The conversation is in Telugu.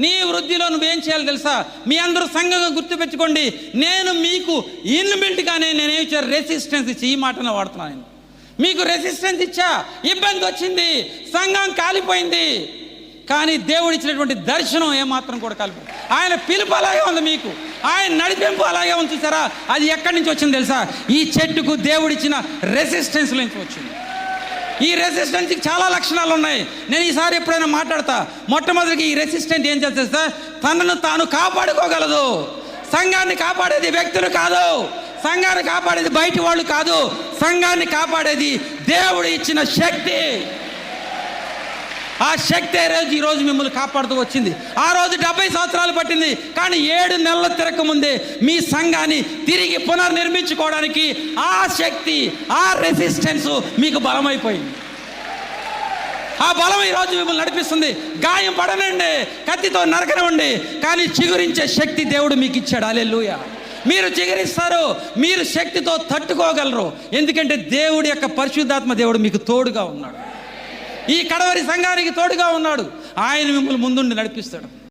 నీ వృద్ధిలో నువ్వేం చేయాలి తెలుసా? మీ అందరూ సంఘంగా గుర్తుపెట్టుకోండి, నేను మీకు ఇన్బిల్ట్గానే నేనేం ఇచ్చాను, రెసిస్టెన్స్ ఇచ్చి, ఈ మాటను వాడుతున్నాను నేను. మీకు రెసిస్టెన్స్ ఇచ్చా, ఇబ్బంది వచ్చింది, సంఘం కాలిపోయింది, కానీ దేవుడు ఇచ్చినటువంటి దర్శనం ఏమాత్రం కూడా కాలిపోయింది. ఆయన పిలుపు అలాగే ఉంది, మీకు ఆయన నడిపింపు అలాగే ఉంది. చూసారా, అది ఎక్కడి నుంచి వచ్చింది తెలుసా? ఈ చెట్టుకు దేవుడిచ్చిన రెసిస్టెన్స్ నుంచి వచ్చింది. ఈ రెసిస్టెన్స్కి చాలా లక్షణాలు ఉన్నాయి. నేను ఈసారి ఎప్పుడైనా మాట్లాడతా. మొట్టమొదటికి ఈ రెసిస్టెంట్ ఏం చేస్తా? తనను తాను కాపాడుకోగలదు. సంఘాన్ని కాపాడేది వ్యక్తులు కాదు, సంఘాన్ని కాపాడేది బయటి వాళ్ళు కాదు, సంఘాన్ని కాపాడేది దేవుడు ఇచ్చిన శక్తి. ఆ శక్తి ఈరోజు మిమ్మల్ని కాపాడుతూ వచ్చింది. ఆ రోజు 70 సంవత్సరాలు పట్టింది, కానీ 7 నెలల తిరగకముందే మీ సంఘాన్ని తిరిగి పునర్నిర్మించుకోవడానికి ఆ శక్తి, ఆ రెసిస్టెన్స్ మీకు బలమైపోయింది. ఆ బలం ఈరోజు మిమ్మల్ని నడిపిస్తుంది. గాయం పడనండి, కత్తితో నరకనివ్వండి, కానీ చిగురించే శక్తి దేవుడు మీకు ఇచ్చాడు. హల్లెలూయా. మీరు చిగురిస్తారు, మీరు శక్తితో తట్టుకోగలరు, ఎందుకంటే దేవుడి యొక్క పరిశుద్ధాత్మ దేవుడు మీకు తోడుగా ఉన్నాడు. ఈ కడవరి సంఘానికి తోడుగా ఉన్నాడు. ఆయన మిమ్మల్ని ముందుండి నడిపిస్తాడు.